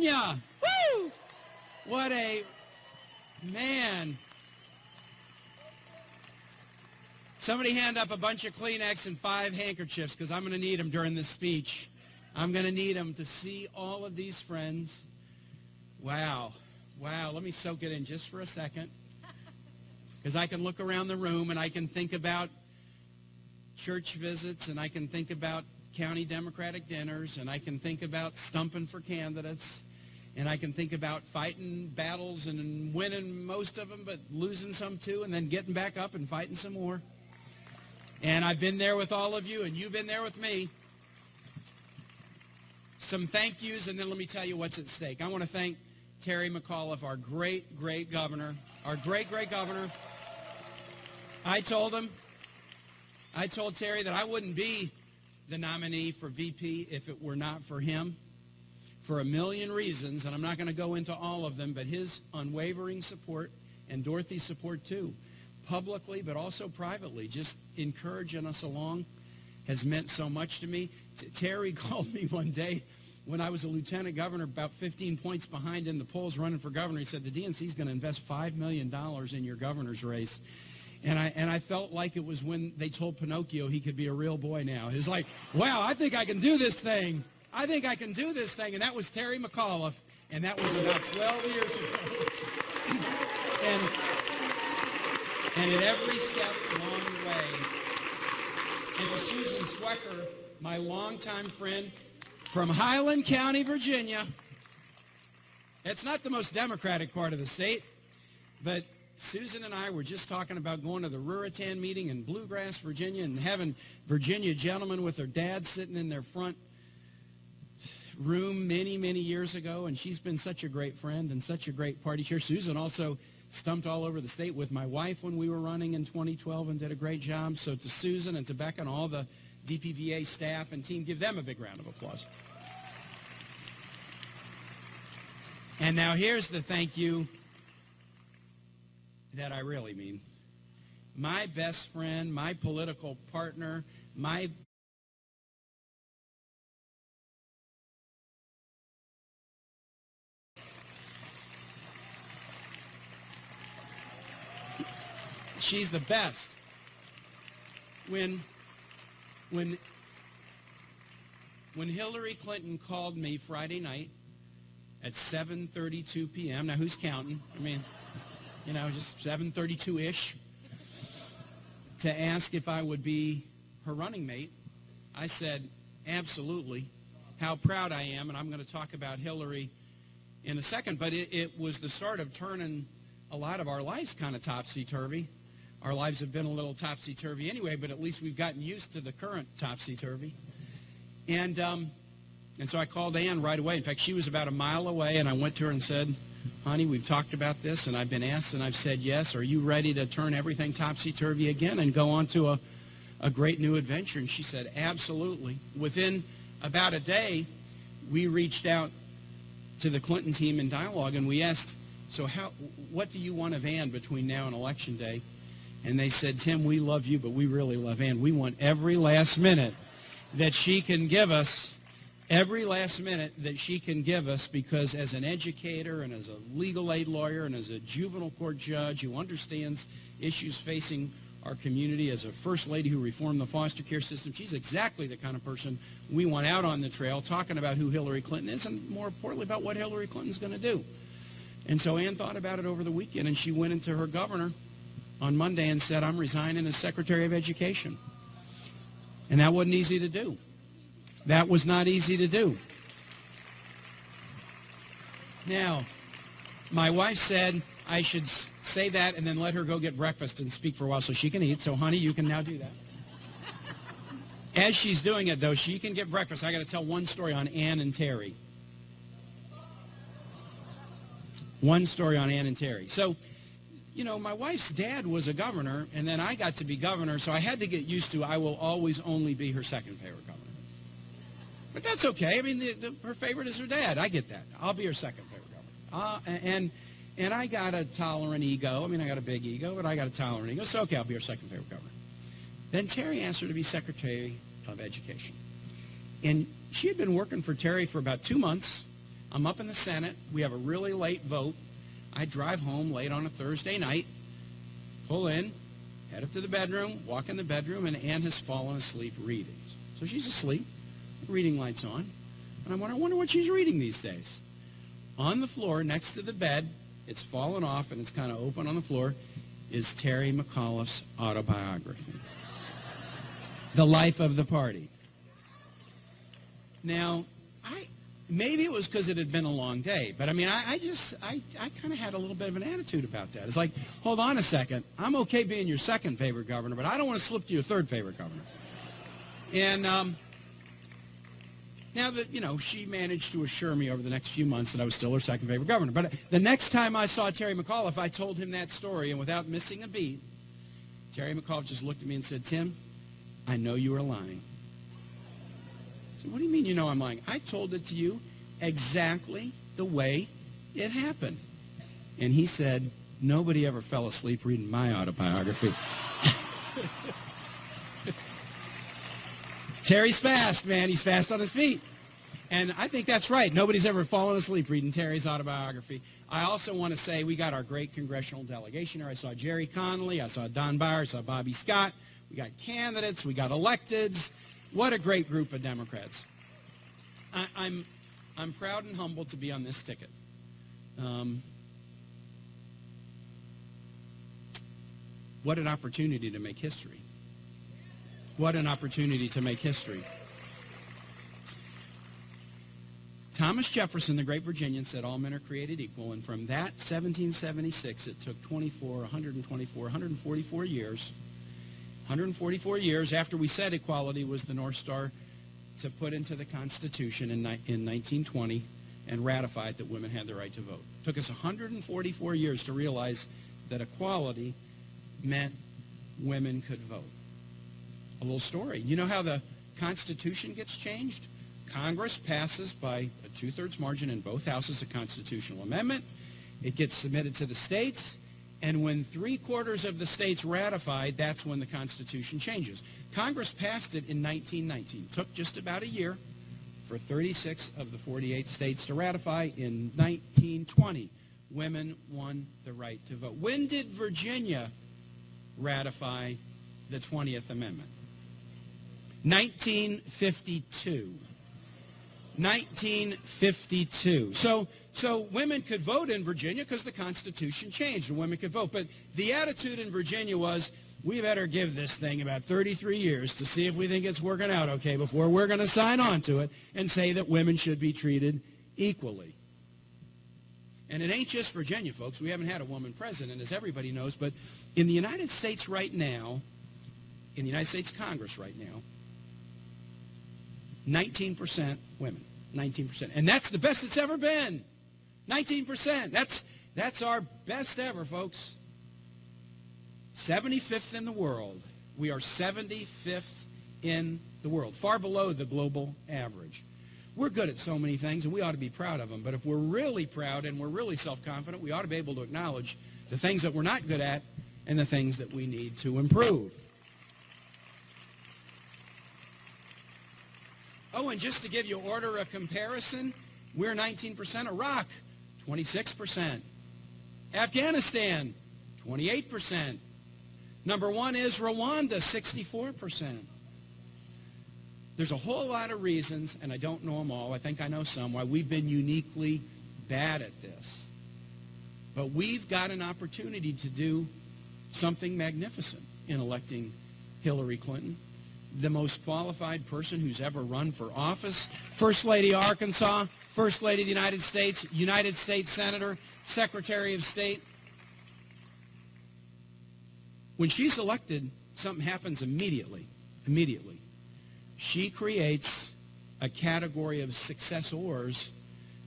Virginia. Woo! What a man. Somebody hand up a bunch of Kleenex and 5 handkerchiefs, because I'm going to need them during this speech. I'm going to need them to see all of these friends. Wow. Wow. Let me soak it in just for a second, because I can look around the room and I can think about church visits, and I can think about county Democratic dinners, and I can think about stumping for candidates, and I can think about fighting battles and winning most of them, but losing some too, and then getting back up and fighting some more. And I've been there with all of you, and you've been there with me. Some thank yous, and then let me tell you what's at stake. I want to thank Terry McAuliffe, our great, great governor, our great, great governor. I told Terry that I wouldn't be the nominee for VP if it were not for him, for a million reasons, and I'm not going to go into all of them, but his unwavering support, and Dorothy's support too, publicly but also privately, just encouraging us along, has meant so much to me. Terry called me one day when I was a lieutenant governor, about 15 points behind in the polls running for governor. He said, the DNC is going to invest $5 million in your governor's race. And I felt like it was when they told Pinocchio he could be a real boy now. It was like, wow, I think I can do this thing. I think I can do this thing. And that was Terry McAuliffe, and that was about 12 years ago. And at every step along the way, and to Susan Swecker, my longtime friend from Highland County, Virginia. It's not the most Democratic part of the state, but Susan and I were just talking about going to the Ruritan meeting in Bluegrass, Virginia, and having Virginia gentlemen with their dad sitting in their front room many, many years ago, and she's been such a great friend and such a great party chair. Susan also stumped all over the state with my wife when we were running in 2012 and did a great job. So to Susan and to Becca and all the DPVA staff and team, give them a big round of applause. And now here's the thank you that I really mean. My best friend, my political partner, she's the best. When Hillary Clinton called me Friday night at 7:32 p.m., now who's counting? I mean, you know, just 7:32-ish, to ask if I would be her running mate, I said, absolutely, how proud I am, and I'm going to talk about Hillary in a second, but it was the start of turning a lot of our lives kind of topsy-turvy. Our lives have been a little topsy-turvy anyway, but at least we've gotten used to the current topsy-turvy. And so I called Ann right away. In fact, she was about a mile away, and I went to her and said, honey, we've talked about this, and I've been asked, and I've said yes. Are you ready to turn everything topsy-turvy again and go on to a great new adventure? And she said, absolutely. Within about a day, we reached out to the Clinton team in dialogue, and we asked, so what do you want of Ann between now and Election Day? And they said, Tim, we love you, but we really love Ann. We want every last minute that she can give us, because as an educator and as a legal aid lawyer and as a juvenile court judge who understands issues facing our community, as a first lady who reformed the foster care system, she's exactly the kind of person we want out on the trail talking about who Hillary Clinton is and, more importantly, about what Hillary Clinton's going to do. And so Ann thought about it over the weekend, and she went into her governor on Monday and said, I'm resigning as Secretary of Education. And that wasn't easy to do. That was not easy to do. Now, my wife said I should say that and then let her go get breakfast and speak for a while so she can eat. So, honey, you can now do that. As she's doing it, though, she can get breakfast. I got to tell one story on Ann and Terry. One story on Ann and Terry. So, you know, my wife's dad was a governor, and then I got to be governor, so I had to get used to I will always only be her second favorite governor. But that's okay. I mean, her favorite is her dad. I get that. I'll be her second favorite governor. And I got a tolerant ego. I mean, I got a big ego, but I got a tolerant ego. So, okay, I'll be her second favorite governor. Then Terry asked her to be Secretary of Education. And she had been working for Terry for about 2 months I'm up in the Senate. We have a really late vote. I drive home late on a Thursday night, pull in, head up to the bedroom, walk in the bedroom, and Ann has fallen asleep reading. So she's asleep, reading lights on, and I wonder what she's reading these days. On the floor next to the bed, it's fallen off and it's kind of open on the floor, is Terry McAuliffe's autobiography, The Life of the Party. Now, maybe it was because it had been a long day, but I mean, I kind of had a little bit of an attitude about that. It's like, hold on a second, I'm okay being your second favorite governor, but I don't want to slip to your third favorite governor. And now that, she managed to assure me over the next few months that I was still her second favorite governor. But the next time I saw Terry McAuliffe, I told him that story, and without missing a beat, Terry McAuliffe just looked at me and said, Tim, I know you are lying. I said, what do you mean you know I'm lying? I told it to you exactly the way it happened. And he said, nobody ever fell asleep reading my autobiography. Terry's fast, man. He's fast on his feet. And I think that's right. Nobody's ever fallen asleep reading Terry's autobiography. I also want to say we got our great congressional delegation here. I saw Jerry Connolly. I saw Don Bauer. I saw Bobby Scott. We got candidates. We got electeds. What a great group of Democrats. I'm proud and humbled to be on this ticket. What an opportunity to make history. What an opportunity to make history. Thomas Jefferson, the great Virginian, said all men are created equal, and from that 1776, it took 144 years. 144 years after we said equality was the North Star to put into the Constitution in 1920 and ratify it that women had the right to vote. It took us 144 years to realize that equality meant women could vote. A little story. You know how the Constitution gets changed? Congress passes by a 2/3 margin in both houses a constitutional amendment. It gets submitted to the states, and when 3/4 of the states ratified, that's when the Constitution changes. Congress passed it in 1919. It took just about a year for 36 of the 48 states to ratify. In 1920, women won the right to vote. When did Virginia ratify the 20th Amendment? 1952. 1952. So women could vote in Virginia because the Constitution changed and women could vote. But the attitude in Virginia was, we better give this thing about 33 years to see if we think it's working out okay before we're going to sign on to it and say that women should be treated equally. And it ain't just Virginia, folks. We haven't had a woman president, as everybody knows. But in the United States right now, in the United States Congress right now, 19% women. 19%. And that's the best it's ever been. 19%. That's our best ever, folks. 75th in the world. We are 75th in the world, far below the global average. We're good at so many things, and we ought to be proud of them. But if we're really proud and we're really self-confident, we ought to be able to acknowledge the things that we're not good at and the things that we need to improve. Oh, and just to give you order of comparison, we're 19%. Iraq, 26%. Afghanistan, 28%. Number one is Rwanda, 64%. There's a whole lot of reasons, and I don't know them all. I think I know some, why we've been uniquely bad at this. But we've got an opportunity to do something magnificent in electing Hillary Clinton, the most qualified person who's ever run for office. First Lady of Arkansas, First Lady of the United States Senator, Secretary of State. When she's elected, something happens immediately. Immediately. She creates a category of successors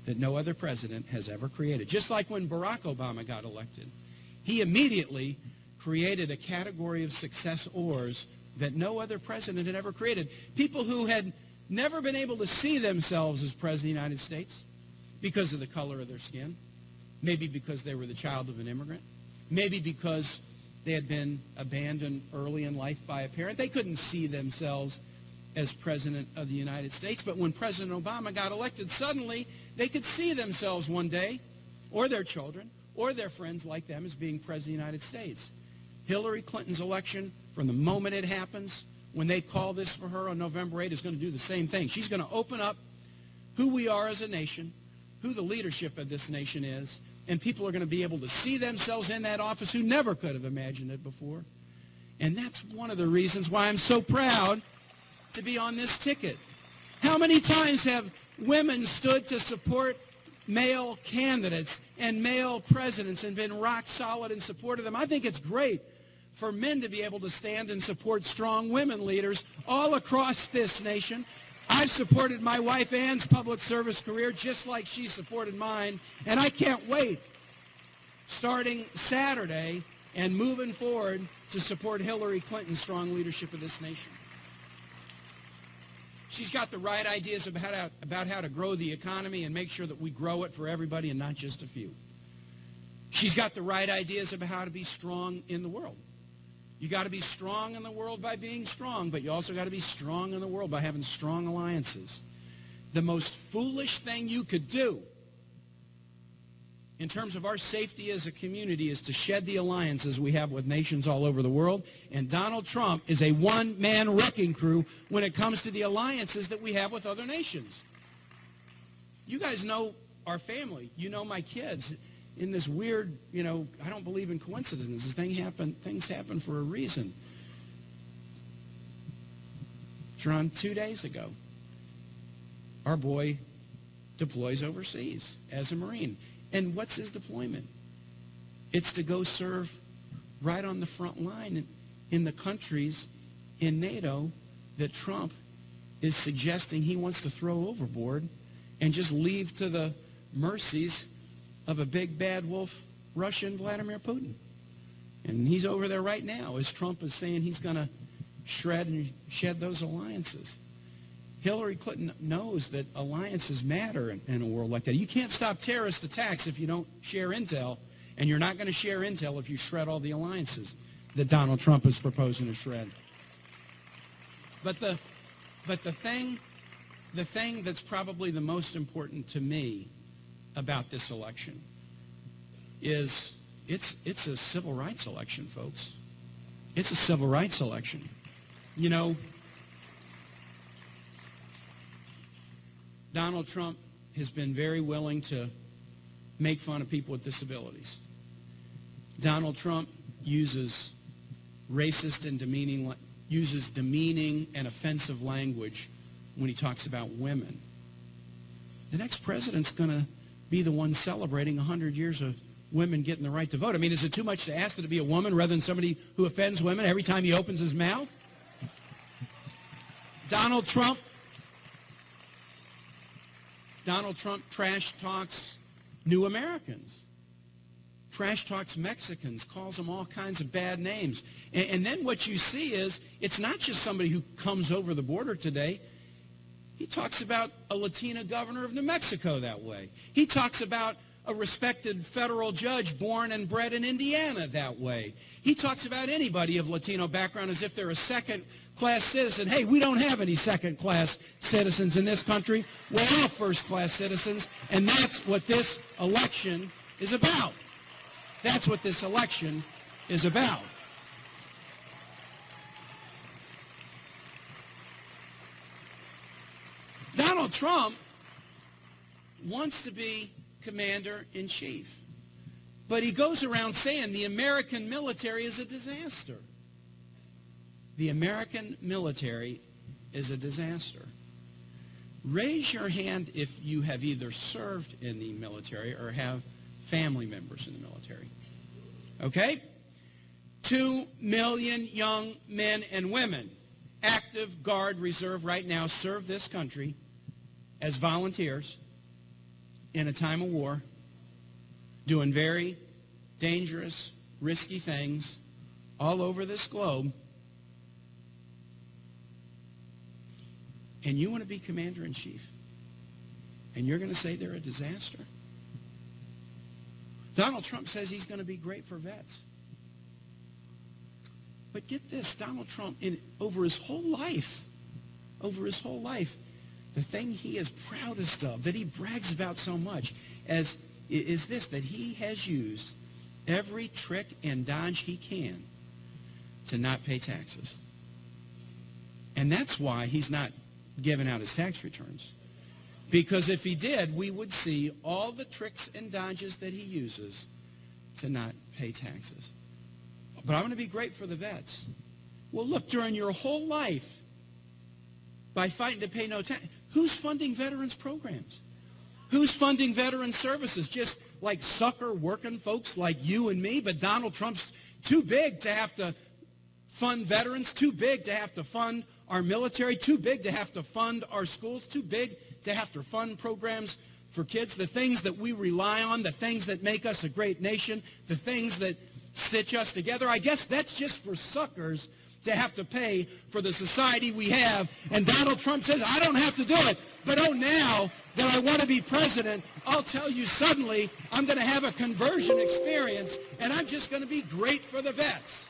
that no other president has ever created. Just like when Barack Obama got elected, he immediately created a category of successors that no other president had ever created. People who had never been able to see themselves as president of the United States because of the color of their skin, maybe because they were the child of an immigrant, maybe because they had been abandoned early in life by a parent. They couldn't see themselves as president of the United States. But when President Obama got elected, suddenly they could see themselves one day, or their children, or their friends like them as being President of the United States. Hillary Clinton's election, from the moment it happens, when they call this for her on November 8th, is going to do the same thing. She's going to open up who we are as a nation, who the leadership of this nation is, and people are going to be able to see themselves in that office who never could have imagined it before. And that's one of the reasons why I'm so proud to be on this ticket. How many times have women stood to support male candidates and male presidents and been rock solid in support of them? I think it's great for men to be able to stand and support strong women leaders all across this nation. I've supported my wife Ann's public service career just like she supported mine, and I can't wait, starting Saturday and moving forward, to support Hillary Clinton's strong leadership of this nation. She's got the right ideas about how to grow the economy and make sure that we grow it for everybody and not just a few. She's got the right ideas about how to be strong in the world. You got to be strong in the world by being strong, but you also got to be strong in the world by having strong alliances. The most foolish thing you could do in terms of our safety as a community is to shed the alliances we have with nations all over the world. And Donald Trump is a one-man wrecking crew when it comes to the alliances that we have with other nations. You guys know our family. You know my kids. In this weird, I don't believe in coincidences. Things happen for a reason. John, 2 days ago, our boy deploys overseas as a Marine. And what's his deployment? It's to go serve right on the front line in the countries in NATO that Trump is suggesting he wants to throw overboard and just leave to the mercies of a big bad wolf Russian Vladimir Putin. And he's over there right now as Trump is saying he's going to shred and shed those alliances. Hillary Clinton knows that alliances matter in a world like that. You can't stop terrorist attacks if you don't share intel, and you're not going to share intel if you shred all the alliances that Donald Trump is proposing to shred. But the thing that's probably the most important to me about this election is it's a civil rights election, folks. It's a civil rights election. Donald Trump has been very willing to make fun of people with disabilities. Donald Trump uses racist and demeaning and offensive language when he talks about women. The next president's going to be the one celebrating 100 years of women getting the right to vote. I mean, is it too much to ask that it be a woman rather than somebody who offends women every time he opens his mouth? Donald Trump trash talks new Americans, trash talks Mexicans, calls them all kinds of bad names. And then what you see is it's not just somebody who comes over the border today. He talks about a Latina governor of New Mexico that way. He talks about a respected federal judge born and bred in Indiana that way. He talks about anybody of Latino background as if they're a second-class citizen. Hey, we don't have any second-class citizens in this country. We're all first-class citizens, and that's what this election is about. That's what this election is about. Donald Trump wants to be commander-in-chief, but he goes around saying the American military is a disaster. The American military is a disaster. Raise your hand if you have either served in the military or have family members in the military. Okay? 2 million young men and women, active Guard Reserve right now, serve this country as volunteers in a time of war, doing very dangerous, risky things all over this globe. And you want to be commander-in-chief, and you're going to say they're a disaster? Donald Trump says he's going to be great for vets. But get this, Donald Trump, over his whole life, the thing he is proudest of, that he brags about so much, is this, that he has used every trick and dodge he can to not pay taxes. And that's why he's not giving out his tax returns. Because if he did, we would see all the tricks and dodges that he uses to not pay taxes. But I'm going to be great for the vets. Well, look, during your whole life, by fighting to pay no tax, who's funding veterans programs? Who's funding veteran services? Just like sucker working folks like you and me, but Donald Trump's too big to have to fund veterans, too big to have to fund our military, too big to have to fund our schools, too big to have to fund programs for kids, the things that we rely on, the things that make us a great nation, the things that stitch us together. I guess that's just for suckers to have to pay for the society we have. And Donald Trump says, I don't have to do it. But oh, now that I want to be president, I'll tell you suddenly I'm going to have a conversion experience, and I'm just going to be great for the vets.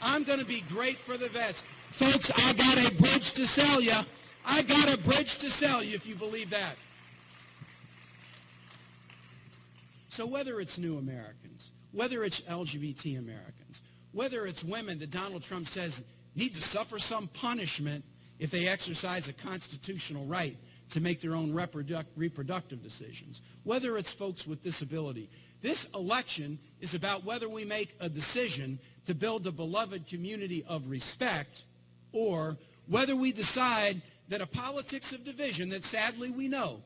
I'm going to be great for the vets. Folks, I got a bridge to sell you. I got a bridge to sell you if you believe that. So whether it's new Americans, whether it's LGBT Americans, whether it's women that Donald Trump says need to suffer some punishment if they exercise a constitutional right to make their own reproductive decisions, whether it's folks with disability, this election is about whether we make a decision to build a beloved community of respect, or whether we decide that a politics of division that sadly we know,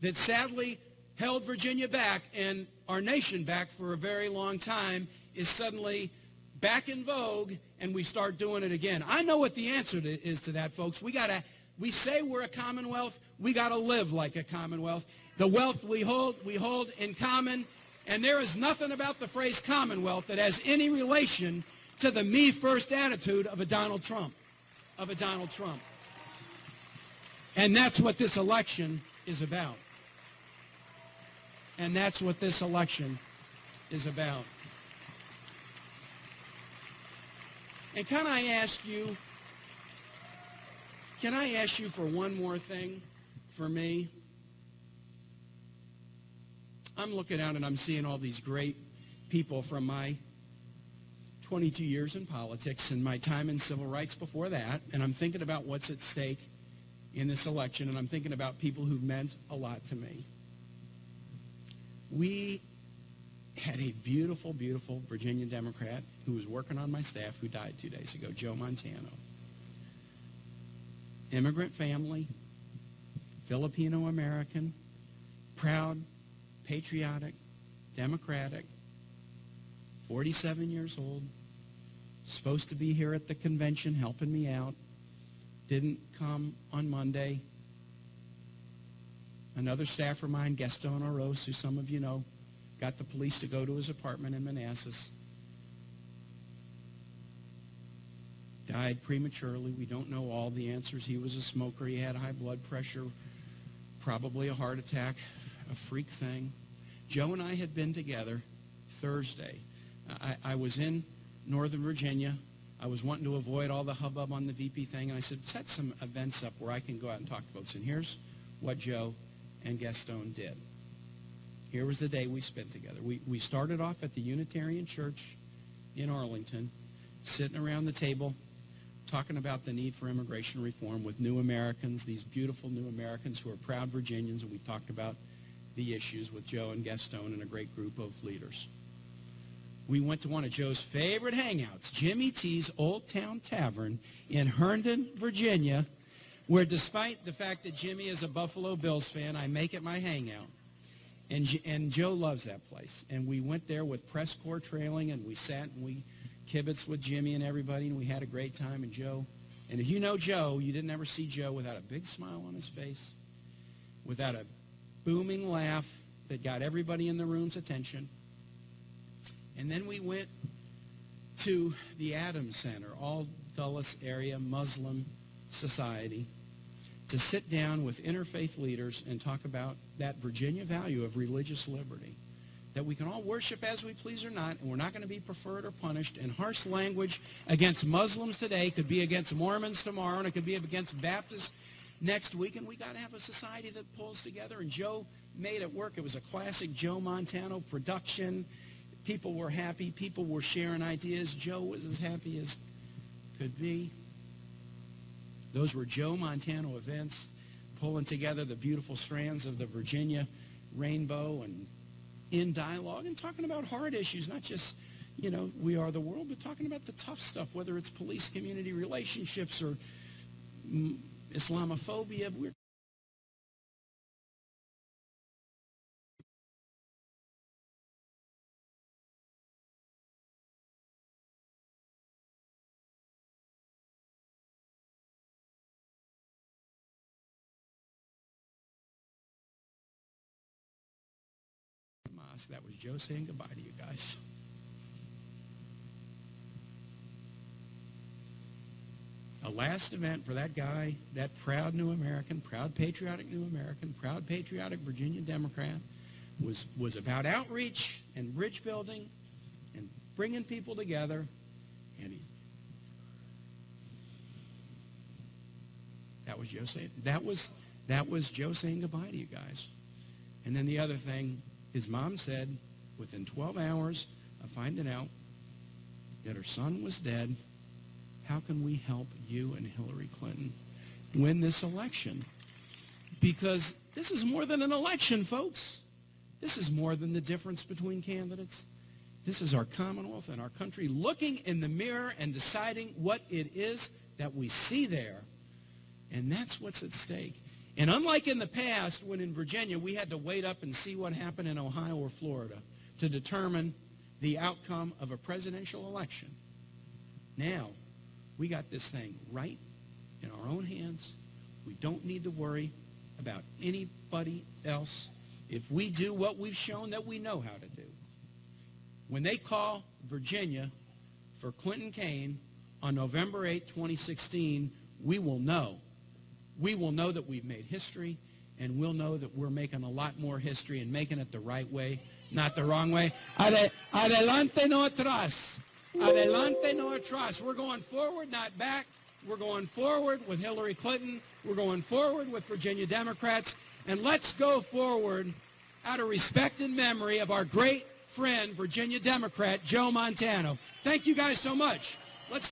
that sadly held Virginia back and our nation back for a very long time, is suddenly back in vogue, and we start doing it again. I know what the answer is to that, folks. We say we're a Commonwealth. We got to live like a Commonwealth. The wealth we hold in common, and there is nothing about the phrase Commonwealth that has any relation to the me first attitude of a Donald Trump, And that's what this election is about. And that's what this election is about. And can I ask you for one more thing for me? I'm looking out and I'm seeing all these great people from my 22 years in politics and my time in civil rights before that, and I'm thinking about what's at stake in this election, and I'm thinking about people who've meant a lot to me. We had a beautiful, beautiful Virginia Democrat who was working on my staff who died 2 days ago, Joe Montano. Immigrant family, Filipino-American, proud, patriotic, democratic, 47 years old, supposed to be here at the convention helping me out, didn't come on Monday. Another staffer of mine, Gaston Oros, who some of you know, got the police to go to his apartment in Manassas. Died prematurely. We don't know all the answers. He was a smoker. He had high blood pressure, probably a heart attack, a freak thing. Joe and I had been together Thursday. I was in Northern Virginia. I was wanting to avoid all the hubbub on the VP thing, and I said, set some events up where I can go out and talk to folks. And here's what Joe and Gaston did. Here was the day we spent together. We started off at the Unitarian Church in Arlington, sitting around the table, talking about the need for immigration reform with new Americans, these beautiful new Americans who are proud Virginians, and we talked about the issues with Joe and Gaston and a great group of leaders. We went to one of Joe's favorite hangouts, Jimmy T's Old Town Tavern in Herndon, Virginia, where despite the fact that Jimmy is a Buffalo Bills fan, I make it my hangout. And Joe loves that place. And we went there with press corps trailing, and we sat and we kibitzed with Jimmy and everybody, and we had a great time. And if you know Joe, you didn't ever see Joe without a big smile on his face, without a booming laugh that got everybody in the room's attention. And then we went to the Adams Center, all Dulles area Muslim society, to sit down with interfaith leaders and talk about that Virginia value of religious liberty, that we can all worship as we please or not, and we're not going to be preferred or punished. And harsh language against Muslims today could be against Mormons tomorrow, and it could be against Baptists next week, and we got to have a society that pulls together. And Joe made it work. It was a classic Joe Montano production. People were happy. People were sharing ideas. Joe was as happy as could be. Those were Joe Montano events, pulling together the beautiful strands of the Virginia rainbow and in dialogue and talking about hard issues, not just, we are the world, but talking about the tough stuff, whether it's police-community relationships or Islamophobia. That was Joe saying goodbye to you guys. A last event for that guy, that proud new American, proud patriotic new American, proud patriotic Virginia Democrat, was about outreach and bridge building and bringing people together. And that was Joe saying, that was Joe saying goodbye to you guys. And then the other thing, his mom said, within 12 hours of finding out that her son was dead, how can we help you and Hillary Clinton win this election? Because this is more than an election, folks. This is more than the difference between candidates. This is our Commonwealth and our country looking in the mirror and deciding what it is that we see there. And that's what's at stake. And unlike in the past, when in Virginia we had to wait up and see what happened in Ohio or Florida to determine the outcome of a presidential election, now we got this thing right in our own hands. We don't need to worry about anybody else if we do what we've shown that we know how to do. When they call Virginia for Clinton Kaine on November 8, 2016, we will know. We will know that we've made history, and we'll know that we're making a lot more history and making it the right way, not the wrong way. Adelante, no atrás. Adelante, no atrás. We're going forward, not back. We're going forward with Hillary Clinton. We're going forward with Virginia Democrats. And let's go forward out of respect and memory of our great friend, Virginia Democrat, Joe Montano. Thank you guys so much.